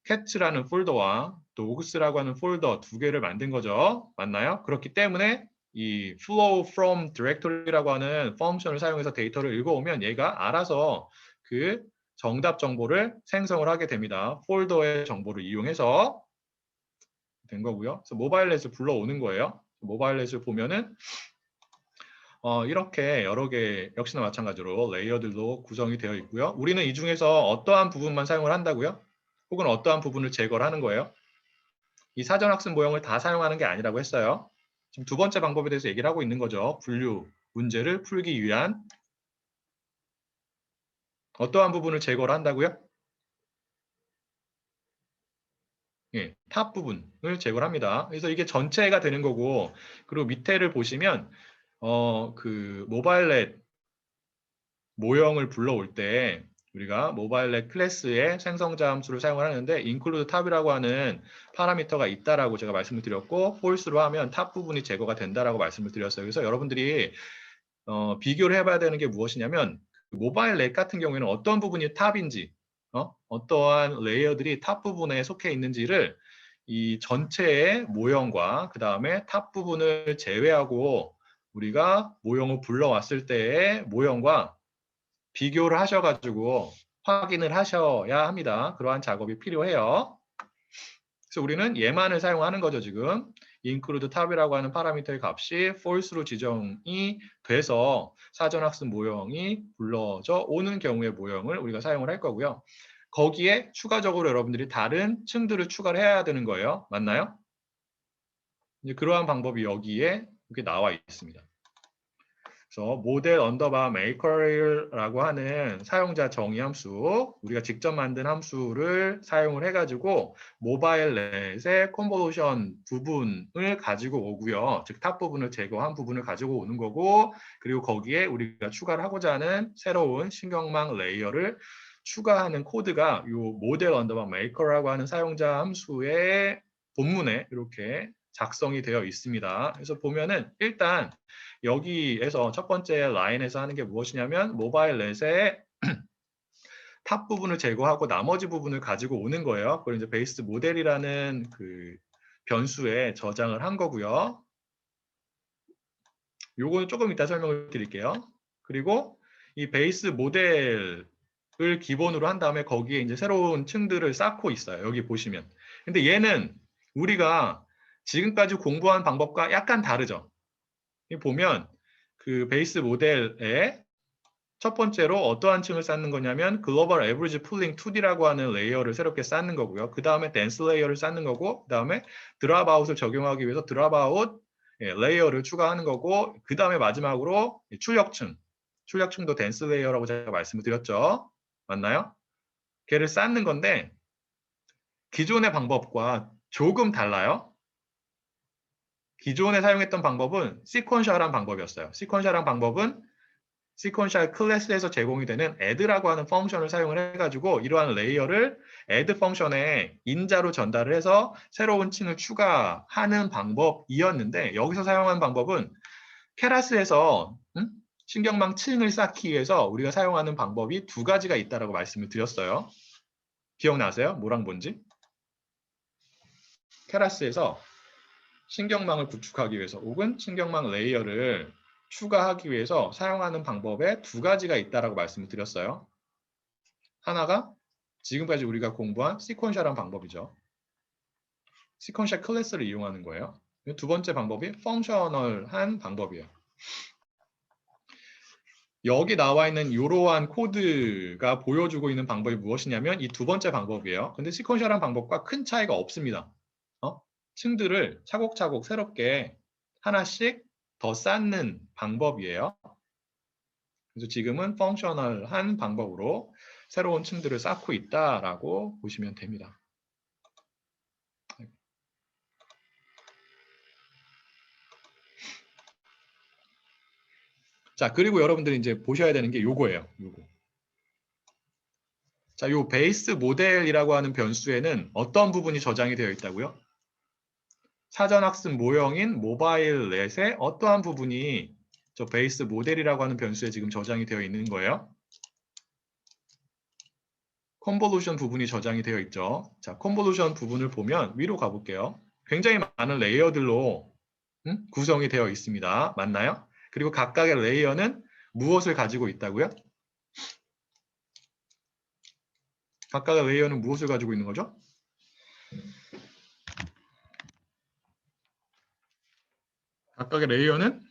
cat라는 폴더와 dogs라고 하는 폴더 2개를 만든 거죠. 맞나요? 그렇기 때문에 이 flow from directory라고 하는 펑션을 사용해서 데이터를 읽어오면 얘가 알아서 그 정답 정보를 생성을 하게 됩니다. 폴더의 정보를 이용해서 된 거고요. 그래서 모바일넷을 불러오는 거예요. 모바일넷을 보면은 이렇게 여러 개 역시나 마찬가지로 레이어들도 구성이 되어 있고요. 우리는 이 중에서 어떠한 부분만 사용을 한다고요? 혹은 어떠한 부분을 제거를 하는 거예요? 이 사전학습 모형을 다 사용하는 게 아니라고 했어요. 지금 두 번째 방법에 대해서 얘기를 하고 있는 거죠. 분류 문제를 풀기 위한 어떠한 부분을 제거를 한다고요? 예, 탑 부분을 제거를 합니다. 그래서 이게 전체가 되는 거고, 그리고 밑에를 보시면 그 모바일넷 모형을 불러올 때 우리가 모바일넷 클래스의 생성자 함수를 사용을 하는데 include 탑이라고 하는 파라미터가 있다라고 제가 말씀을 드렸고 false로 하면 탑 부분이 제거가 된다라고 말씀을 드렸어요. 그래서 여러분들이 비교를 해봐야 되는 게 무엇이냐면 모바일넷 같은 경우에는 어떤 부분이 탑인지 어떠한 레이어들이 탑 부분에 속해 있는지를 이 전체의 모형과 그 다음에 탑 부분을 제외하고 우리가 모형을 불러왔을 때의 모형과 비교를 하셔가지고 확인을 하셔야 합니다. 그러한 작업이 필요해요. 그래서 우리는 얘만을 사용하는 거죠, 지금. include 탑이라고 하는 파라미터의 값이 false로 지정이 돼서 사전학습 모형이 불러져 오는 경우의 모형을 우리가 사용을 할 거고요. 거기에 추가적으로 여러분들이 다른 층들을 추가를 해야 되는 거예요. 맞나요? 이제 그러한 방법이 여기에 이렇게 나와 있습니다. 그래서 모델 언더바 메이커라고 하는 사용자 정의 함수, 우리가 직접 만든 함수를 사용을 해가지고 모바일 넷의 컨볼루션 부분을 가지고 오고요. 즉 탑 부분을 제거한 부분을 가지고 오는 거고, 그리고 거기에 우리가 추가를 하고자 하는 새로운 신경망 레이어를 추가하는 코드가 이 모델 언더바 메이커라고 하는 사용자 함수의 본문에 이렇게 작성이 되어 있습니다. 그래서 보면은 일단 여기에서 첫 번째 라인에서 하는 게 무엇이냐면 모바일 넷의 탑 부분을 제거하고 나머지 부분을 가지고 오는 거예요. 그걸 이제 베이스 모델이라는 그 변수에 저장을 한 거고요. 요거는 조금 이따 설명을 드릴게요. 그리고 이 베이스 모델을 기본으로 한 다음에 거기에 이제 새로운 층들을 쌓고 있어요. 여기 보시면. 근데 얘는 우리가 지금까지 공부한 방법과 약간 다르죠. 보면 그 베이스 모델에 첫 번째로 어떠한 층을 쌓는 거냐면 글로벌 에버리지 풀링 2D라고 하는 레이어를 새롭게 쌓는 거고요. 그 다음에 댄스 레이어를 쌓는 거고 그 다음에 드랍아웃을 적용하기 위해서 드랍아웃 레이어를 추가하는 거고 그 다음에 마지막으로 출력층도 댄스 레이어라고 제가 말씀을 드렸죠. 맞나요? 걔를 쌓는 건데 기존의 방법과 조금 달라요. 기존에 사용했던 방법은 시퀀셜한 방법이었어요. 시퀀셜한 방법은 시퀀셜 클래스에서 제공이 되는 add라고 하는 펑션을 사용을 해가지고 이러한 레이어를 add 펑션에 인자로 전달을 해서 새로운 층을 추가하는 방법이었는데 여기서 사용한 방법은 케라스에서 신경망 층을 쌓기 위해서 우리가 사용하는 방법이 두 가지가 있다라고 말씀을 드렸어요. 기억나세요? 뭐랑 뭔지? 케라스에서 신경망을 구축하기 위해서 혹은 신경망 레이어를 추가하기 위해서 사용하는 방법에 두 가지가 있다라고 말씀을 드렸어요. 하나가 지금까지 우리가 공부한 시퀀셜한 방법이죠. 시퀀셜 클래스를 이용하는 거예요. 두 번째 방법이 펑셔널한 방법이에요. 여기 나와 있는 이러한 코드가 보여주고 있는 방법이 무엇이냐면 이 두 번째 방법이에요. 근데 시퀀셜한 방법과 큰 차이가 없습니다. 층들을 차곡차곡 새롭게 하나씩 더 쌓는 방법이에요. 그래서 지금은 펑셔널한 방법으로 새로운 층들을 쌓고 있다라고 보시면 됩니다. 자, 그리고 여러분들이 이제 보셔야 되는 게 요거예요. 요거. 자, 요 베이스 모델이라고 하는 변수에는 어떤 부분이 저장이 되어 있다고요? 사전학습 모형인 모바일넷의 어떠한 부분이 저 베이스 모델이라고 하는 변수에 지금 저장이 되어 있는 거예요? 컨볼루션 부분이 저장이 되어 있죠. 자, 컨볼루션 부분을 보면 위로 가볼게요. 굉장히 많은 레이어들로 구성이 되어 있습니다. 맞나요? 그리고 각각의 레이어는 무엇을 가지고 있다고요? 각각의 레이어는 무엇을 가지고 있는 거죠? 각각의 레이어는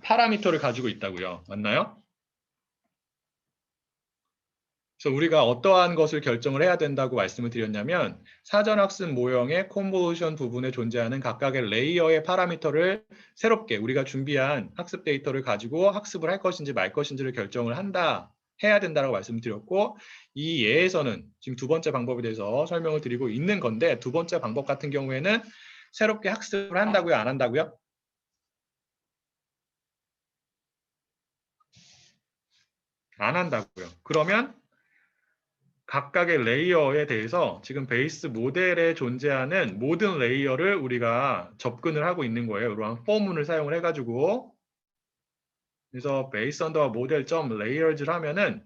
파라미터를 가지고 있다고요. 맞나요? 그래서 우리가 어떠한 것을 결정을 해야 된다고 말씀을 드렸냐면 사전학습 모형의 컨볼루션 부분에 존재하는 각각의 레이어의 파라미터를 새롭게 우리가 준비한 학습 데이터를 가지고 학습을 할 것인지 말 것인지를 결정을 해야 된다고 말씀드렸고 이 예에서는 지금 두 번째 방법에 대해서 설명을 드리고 있는 건데 두 번째 방법 같은 경우에는 새롭게 학습을 한다고요? 안 한다고요? 안 한다고요. 그러면 각각의 레이어에 대해서 지금 베이스 모델에 존재하는 모든 레이어를 우리가 접근을 하고 있는 거예요. 이러한 포문을 사용을 해가지고 그래서 베이스 언더바 모델 점 레이어즈를 하면은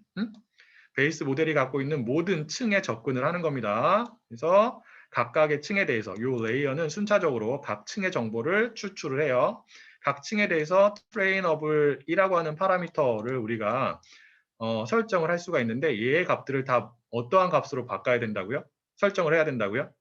베이스 모델이 갖고 있는 모든 층에 접근을 하는 겁니다. 그래서 각각의 층에 대해서 이 레이어는 순차적으로 각 층의 정보를 추출을 해요. 각 층에 대해서 트레이너블이라고 하는 파라미터를 우리가 설정을 할 수가 있는데 얘의 값들을 다 어떠한 값으로 바꿔야 된다고요? 설정을 해야 된다고요?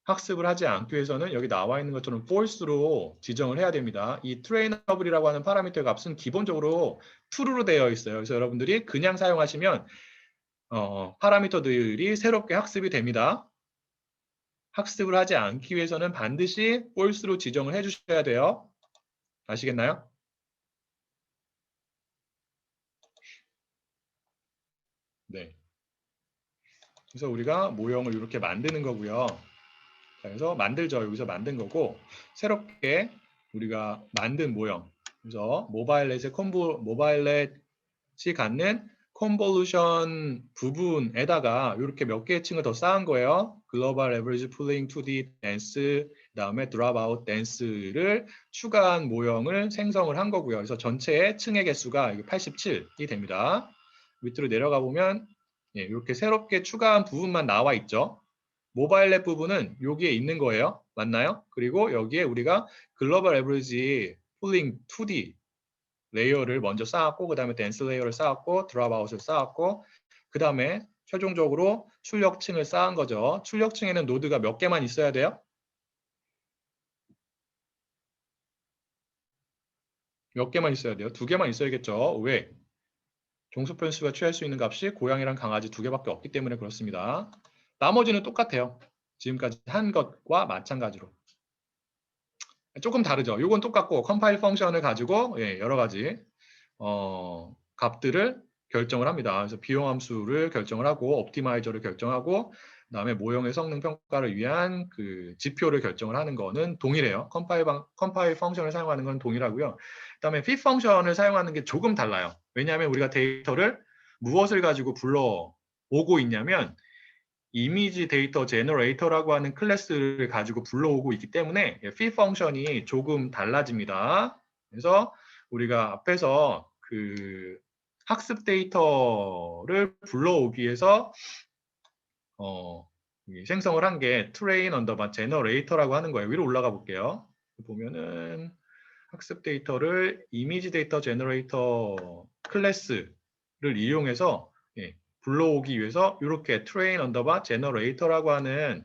학습을 하지 않기 위해서는 여기 나와 있는 것처럼 false로 지정을 해야 됩니다. 이 trainable이라고 하는 파라미터 값은 기본적으로 true로 되어 있어요. 그래서 여러분들이 그냥 사용하시면 파라미터들이 새롭게 학습이 됩니다. 학습을 하지 않기 위해서는 반드시 false로 지정을 해주셔야 돼요. 아시겠나요? 네. 그래서 우리가 모형을 이렇게 만드는 거고요. 자, 그래서 만들죠. 여기서 만든 거고 새롭게 우리가 만든 모형. 그래서 모바일넷이 갖는 컨볼루션 부분에다가 이렇게 몇 개의 층을 더 쌓은 거예요. 글로벌 에버리지 풀링 2D 댄스 그다음에 드랍아웃 댄스를 추가한 모형을 생성을 한 거고요. 그래서 전체의 층의 개수가 87이 됩니다. 밑으로 내려가 보면 이렇게 새롭게 추가한 부분만 나와 있죠. 모바일 앱 부분은 여기에 있는 거예요. 맞나요? 그리고 여기에 우리가 글로벌 에버리지 풀링 2D 레이어를 먼저 쌓았고 그 다음에 댄스 레이어를 쌓았고 드랍아웃을 쌓았고 그 다음에 최종적으로 출력층을 쌓은 거죠. 출력층에는 노드가 몇 개만 있어야 돼요? 몇 개만 있어야 돼요? 두 개만 있어야겠죠. 왜? 종속 변수가 취할 수 있는 값이 고양이랑 강아지 두 개밖에 없기 때문에 그렇습니다. 나머지는 똑같아요. 지금까지 한 것과 마찬가지로. 조금 다르죠. 이건 똑같고 컴파일 펑션을 가지고 여러 가지 값들을 결정을 합니다. 그래서 비용 함수를 결정을 하고 옵티마이저를 결정하고 그다음에 모형의 성능 평가를 위한 그 지표를 결정을 하는 거는 동일해요. 컴파일 펑션을 사용하는 건 동일하고요. 그다음에 fit 펑션을 사용하는 게 조금 달라요. 왜냐하면 우리가 데이터를 무엇을 가지고 불러오고 있냐면 이미지 데이터 제너레이터라고 하는 클래스를 가지고 불러오고 있기 때문에 fit 펑션이 조금 달라집니다. 그래서 우리가 앞에서 그 학습 데이터를 불러오기 위해서 생성을 한 게 train 언더바 제너레이터라고 하는 거예요. 위로 올라가 볼게요. 보면은 학습 데이터를 이미지 데이터 제너레이터 클래스를 이용해서 불러오기 위해서 이렇게 train 언더바 제너레이터라고 하는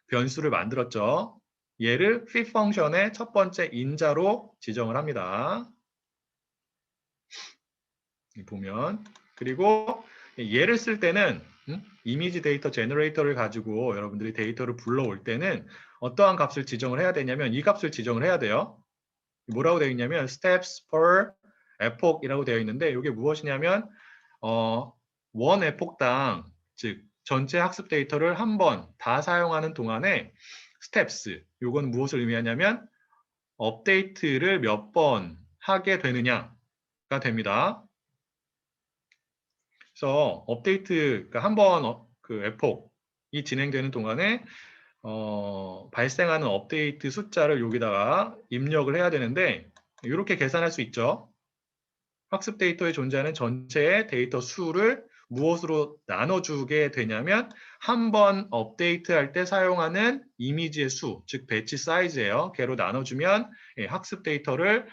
변수를 만들었죠. 얘를 fit 펑션의 첫 번째 인자로 지정을 합니다. 보면 그리고 얘를 쓸 때는 이미지 데이터 제너레이터를 가지고 여러분들이 데이터를 불러올 때는 어떠한 값을 지정을 해야 되냐면 이 값을 지정을 해야 돼요. 뭐라고 되어 있냐면 steps per epoch이라고 되어 있는데 이게 무엇이냐면 원 에폭당 즉 전체 학습 데이터를 한 번 다 사용하는 동안에 steps 요건 무엇을 의미하냐면 업데이트를 몇 번 하게 되느냐가 됩니다. 그래서 업데이트, 그러니까 한번 그 에폭이 진행되는 동안에 발생하는 업데이트 숫자를 여기다가 입력을 해야 되는데 이렇게 계산할 수 있죠. 학습 데이터에 존재하는 전체의 데이터 수를 무엇으로 나눠주게 되냐면 한 번 업데이트할 때 사용하는 이미지의 수, 즉 배치 사이즈예요. 걔로 나눠주면 학습 데이터를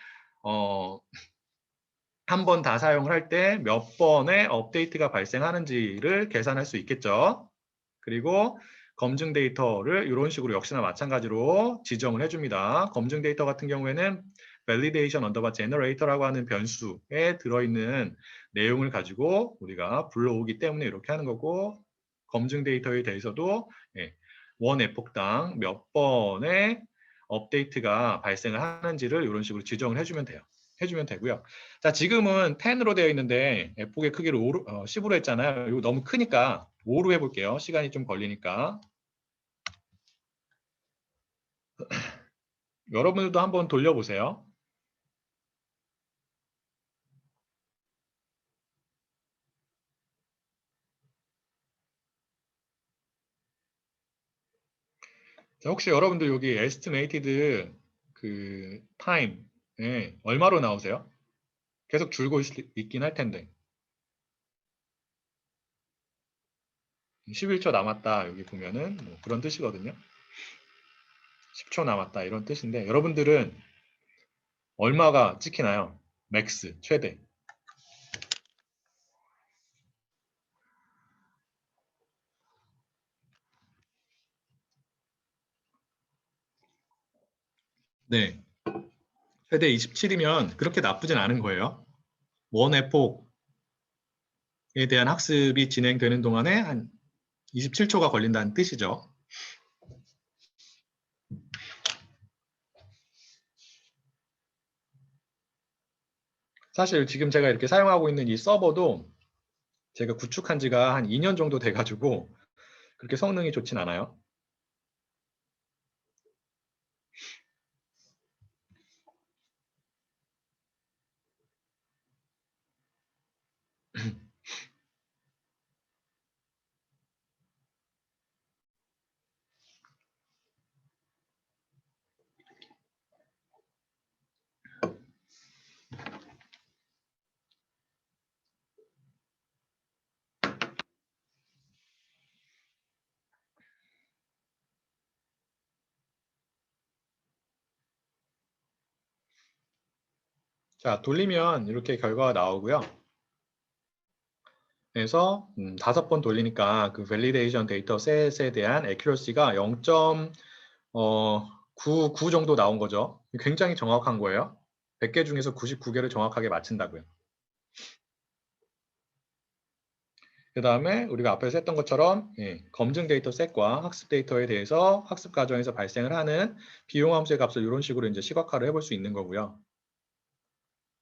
한 번 다 사용을 할 때 몇 번의 업데이트가 발생하는지를 계산할 수 있겠죠. 그리고 검증 데이터를 이런 식으로 역시나 마찬가지로 지정을 해줍니다. 검증 데이터 같은 경우에는 validation underbar generator라고 하는 변수에 들어있는 내용을 가지고 우리가 불러오기 때문에 이렇게 하는 거고, 검증 데이터에 대해서도 원 에폭당 몇 번의 업데이트가 발생을 하는지를 이런 식으로 지정을 해주면 돼요. 해주면 되고요. 자, 지금은 10으로 되어 있는데 에폭의 크기를 10으로 했잖아요. 이거 너무 크니까 5로 해볼게요. 시간이 좀 걸리니까. 여러분들도 한번 돌려보세요. 자, 혹시 여러분들 여기 estimated 그 time에 얼마로 나오세요? 계속 줄고 있긴 할 텐데. 11초 남았다. 여기 보면은 뭐 그런 뜻이거든요. 10초 남았다. 이런 뜻인데 여러분들은 얼마가 찍히나요? 맥스, 최대. 네. 최대 27이면 그렇게 나쁘진 않은 거예요. 원 에폭에 대한 학습이 진행되는 동안에 한 27초가 걸린다는 뜻이죠. 사실 지금 제가 이렇게 사용하고 있는 이 서버도 제가 구축한 지가 한 2년 정도 돼가지고 그렇게 성능이 좋진 않아요. 자, 돌리면 이렇게 결과가 나오고요. 그래서 5번 돌리니까 그 validation 데이터 셋에 대한 accuracy가 0.99 정도 나온 거죠. 굉장히 정확한 거예요. 100개 중에서 99개를 정확하게 맞춘다고요. 그 다음에 우리가 앞에서 했던 것처럼 검증 데이터 셋과 학습 데이터에 대해서 학습 과정에서 발생을 하는 비용 함수의 값을 이런 식으로 이제 시각화를 해볼 수 있는 거고요.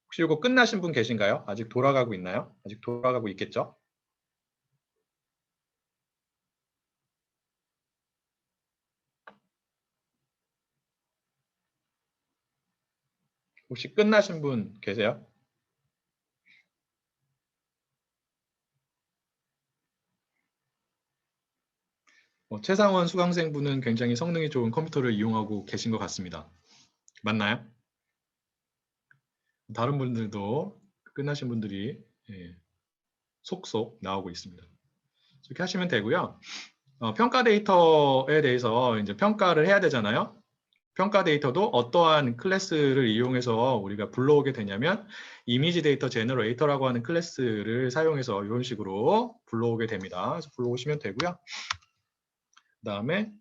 혹시 이거 끝나신 분 계신가요? 아직 돌아가고 있나요? 아직 돌아가고 있겠죠? 혹시 끝나신 분 계세요? 최상원 수강생분은 굉장히 성능이 좋은 컴퓨터를 이용하고 계신 것 같습니다. 맞나요? 다른 분들도 끝나신 분들이 속속 나오고 있습니다. 이렇게 하시면 되고요. 평가 데이터에 대해서 이제 평가를 해야 되잖아요. 평가 데이터도 어떠한 클래스를 이용해서 우리가 불러오게 되냐면 이미지 데이터 제너레이터라고 하는 클래스를 사용해서 이런 식으로 불러오게 됩니다. 그래서 불러오시면 되고요. 그 다음에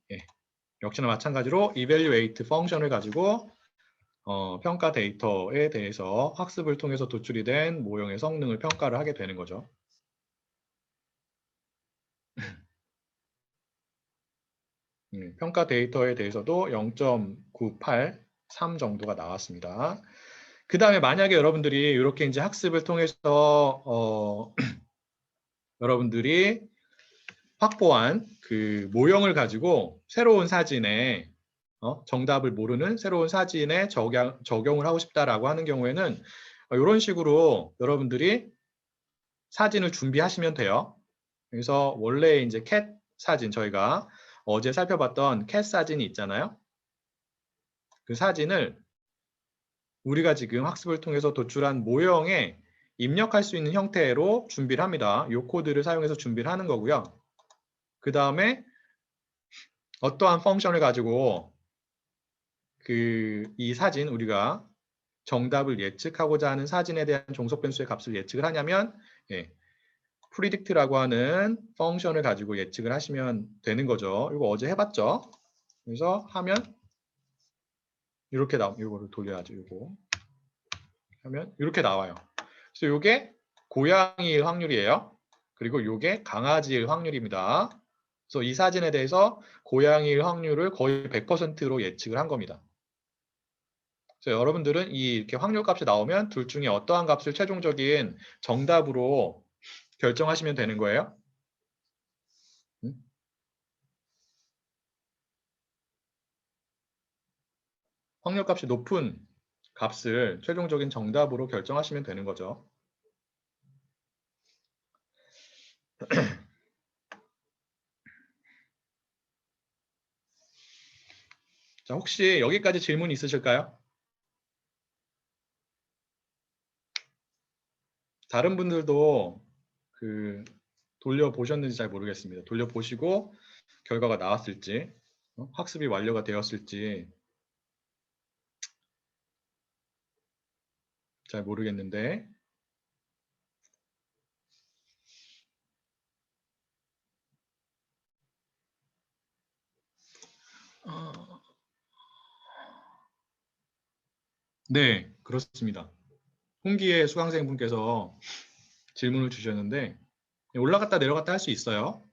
역시나 마찬가지로 evaluate 펑션을 가지고 평가 데이터에 대해서 학습을 통해서 도출이 된 모형의 성능을 평가를 하게 되는 거죠. 평가 데이터에 대해서도 0.983 정도가 나왔습니다. 그 다음에 만약에 여러분들이 이렇게 이제 학습을 통해서 여러분들이 확보한 그 모형을 가지고 새로운 사진에 정답을 모르는 새로운 사진에 적용을 하고 싶다라고 하는 경우에는 이런 식으로 여러분들이 사진을 준비하시면 돼요. 그래서 원래 이제 캣 사진, 저희가 어제 살펴봤던 캣 사진이 있잖아요. 그 사진을 우리가 지금 학습을 통해서 도출한 모형에 입력할 수 있는 형태로 준비를 합니다. 이 코드를 사용해서 준비를 하는 거고요. 그 다음에 어떠한 펑션을 가지고 이 사진, 우리가 정답을 예측하고자 하는 사진에 대한 종속 변수의 값을 예측을 하냐면 predict라고 하는 펑션을 가지고 예측을 하시면 되는 거죠. 이거 어제 해봤죠. 그래서 하면 이렇게 이거를 돌려야죠. 이거 하면 이렇게 나와요. 그래서 이게 고양이일 확률이에요. 그리고 이게 강아지일 확률입니다. 그래서 이 사진에 대해서 고양이일 확률을 거의 100%로 예측을 한 겁니다. 그래서 여러분들은 이렇게 확률 값이 나오면 둘 중에 어떠한 값을 최종적인 정답으로 결정하시면 되는 거예요. 확률 값이 높은 값을 최종적인 정답으로 결정하시면 되는 거죠. 자, 혹시 여기까지 질문 있으실까요? 다른 분들도 돌려보셨는지 잘 모르겠습니다. 돌려보시고 결과가 나왔을지, 학습이 완료가 되었을지 잘 모르겠는데 네, 그렇습니다. 홍기의 수강생분께서 질문을 주셨는데 올라갔다 내려갔다 할 수 있어요.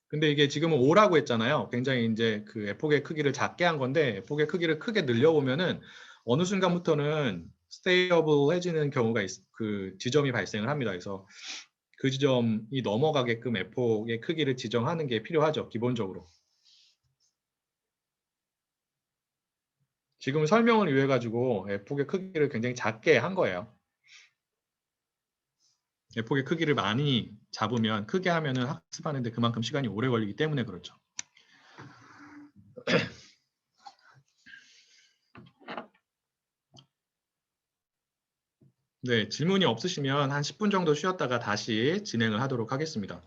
근데 이게 지금은 5라고 했잖아요. 굉장히 이제 그 에폭의 크기를 작게 한 건데 에폭의 크기를 크게 늘려보면은 어느 순간부터는 스테이어블해지는 경우가 그 지점이 발생을 합니다. 그래서 그 지점이 넘어가게끔 에폭의 크기를 지정하는 게 필요하죠. 기본적으로. 지금 설명을 위해 가지고 에폭의 크기를 굉장히 작게 한 거예요. 에폭의 크기를 많이 잡으면 크게 하면은 학습하는데 그만큼 시간이 오래 걸리기 때문에 그렇죠. 네, 질문이 없으시면 한 10분 정도 쉬었다가 다시 진행을 하도록 하겠습니다.